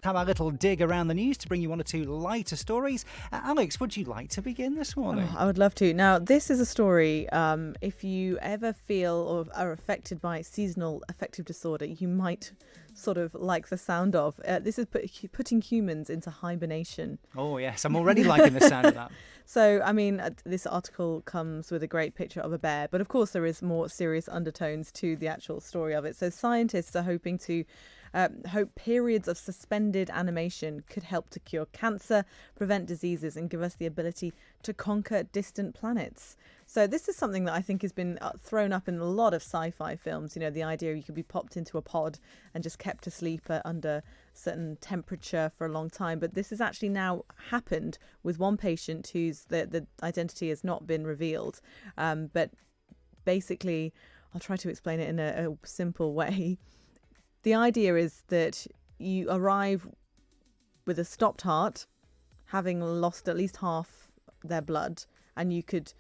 Have our little dig around the news to bring you one or two lighter stories. Alex, would you like to begin this morning? I would love to. Now, this is a story, if you ever feel or are affected by seasonal affective disorder, you might sort of like the sound of. This is putting humans into hibernation. Oh, yes. I'm already liking the sound of that. So, I mean, this article comes with a great picture of a bear, but of course there is more serious undertones to the actual story of it. So scientists are hoping periods of suspended animation could help to cure cancer, prevent diseases, and give us the ability to conquer distant planets. So this is something that I think has been thrown up in a lot of sci-fi films. You know, the idea you could be popped into a pod and just kept asleep under certain temperature for a long time. But this has actually now happened with one patient whose the identity has not been revealed. But basically, I'll try to explain it in a simple way. The idea is that you arrive with a stopped heart, having lost at least half their blood, and you could...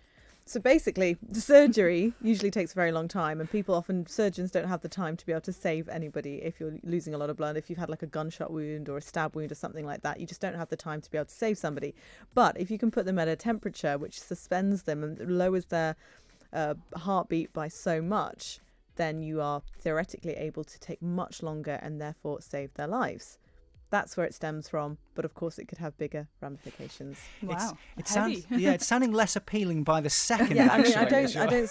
So basically, the surgery usually takes a very long time, and surgeons don't have the time to be able to save anybody if you're losing a lot of blood. If you've had like a gunshot wound or a stab wound or something like that, you just don't have the time to be able to save somebody. But if you can put them at a temperature which suspends them and lowers their heartbeat by so much, then you are theoretically able to take much longer and therefore save their lives. That's where it stems from, but of course it could have bigger ramifications. Wow, it's sounding less appealing by the second. Yeah, actually, I don't.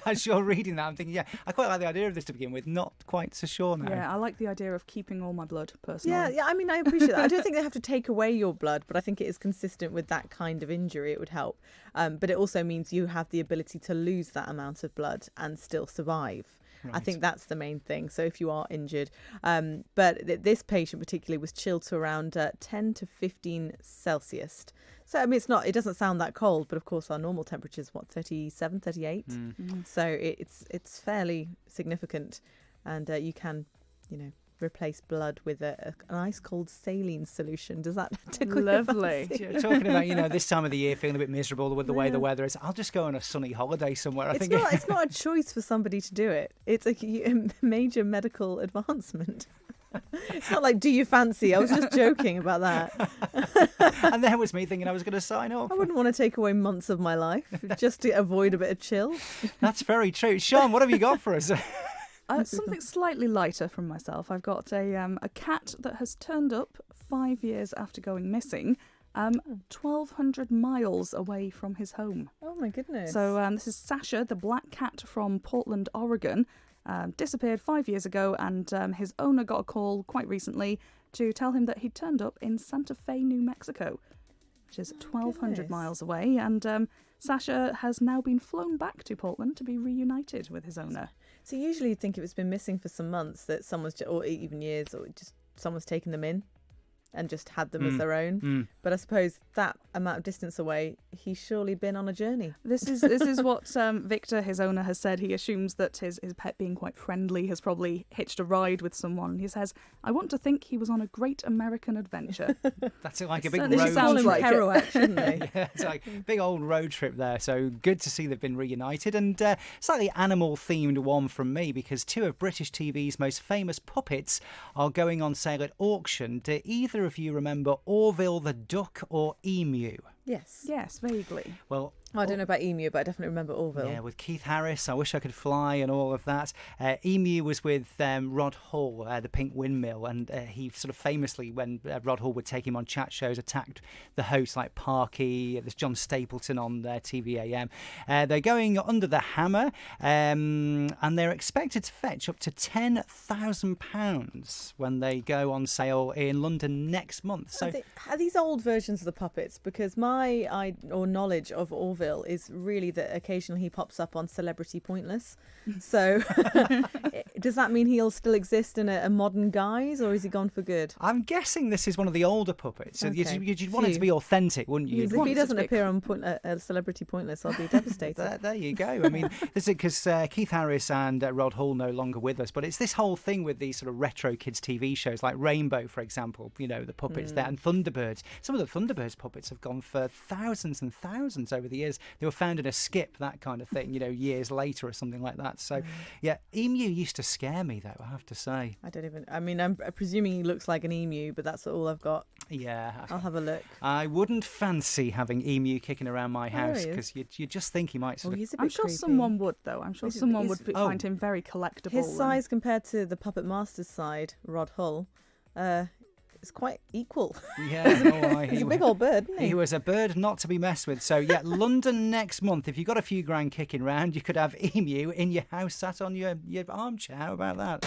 As you're reading that, I'm thinking, yeah, I quite like the idea of this to begin with. Not quite so sure now. Yeah, I like the idea of keeping all my blood, personally. Yeah, I mean, I appreciate that. I don't think they have to take away your blood, but I think it is consistent with that kind of injury. It would help. But it also means you have the ability to lose that amount of blood and still survive. Right. I think that's the main thing. So if you are injured, but this patient particularly was chilled to around 10 to 15 Celsius. So I mean, it doesn't sound that cold, but of course our normal temperature is 37, 38. So it's fairly significant, and you can, replace blood with an ice cold saline solution. Does that tickle Lovely? You're talking about, this time of the year feeling a bit miserable with the way the weather is. I'll just go on a sunny holiday somewhere. It's not a choice for somebody to do it. It's a major medical advancement. It's not like, do you fancy? I was just joking about that. And there was me thinking I was going to sign up. I wouldn't want to take away months of my life just to avoid a bit of chill. That's very true. Sean, what have you got for us? Something slightly lighter from myself. I've got a cat that has turned up 5 years after going missing, 1,200 miles away from his home. Oh my goodness. So this is Sasha, the black cat from Portland, Oregon. Disappeared 5 years ago, and his owner got a call quite recently to tell him that he'd turned up in Santa Fe, New Mexico, which is 1,200 miles away. And Sasha has now been flown back to Portland to be reunited with his owner. So usually you'd think if it's been missing for some months that someone's, or even years, or just someone's taken them in and just had them as their own. But I suppose that amount of distance away, he's surely been on a journey. This is what Victor, his owner, has said. He assumes that his pet being quite friendly has probably hitched a ride with someone. He says, I want to think he was on a great American adventure. That's like a big road trip. Sounds like Kerouac, shouldn't they? Yeah, it's like a big old road trip there. So good to see they've been reunited. And slightly animal-themed one from me, because two of British TV's most famous puppets are going on sale at auction. Do either of you remember Orville the duck or Emu? Yes, vaguely. Well, I don't know about Emu, but I definitely remember Orville. Yeah, with Keith Harris, I Wish I Could Fly and all of that. Emu was with Rod Hull, the Pink Windmill, and he sort of famously, when Rod Hull would take him on chat shows, attacked the hosts like Parky, there's John Stapleton on TVAM. They're going under the hammer, and they're expected to fetch up to £10,000 when they go on sale in London next month. So, are these old versions of the puppets? Because my knowledge of Orville is really that occasionally he pops up on Celebrity Pointless. So does that mean he'll still exist in a modern guise, or is he gone for good? I'm guessing this is one of the older puppets. So Okay. you'd want it to be authentic, wouldn't you? If he doesn't appear on Celebrity Pointless, I'll be devastated. There you go. I mean, this is because Keith Harris and Rod Hull no longer with us, but it's this whole thing with these sort of retro kids TV shows like Rainbow, for example, the puppets there, and Thunderbirds. Some of the Thunderbirds puppets have gone for thousands and thousands over the years. They were found in a skip, that kind of thing, years later or something like that. So, yeah, emu used to scare me, though, I have to say. I'm presuming he looks like an emu, but that's all I've got. Yeah. I'll have a look. I wouldn't fancy having emu kicking around my house because you just think he might he's a bit I'm sure creepy. someone would, though. I'm sure someone would find him very collectible. His size compared to the Puppet Master's side, Rod Hull, is quite equal. Yeah, he's a big old bird, isn't he? He was a bird not to be messed with. So, yeah, London next month. If you've got a few grand kicking round, you could have emu in your house sat on your armchair. How about that?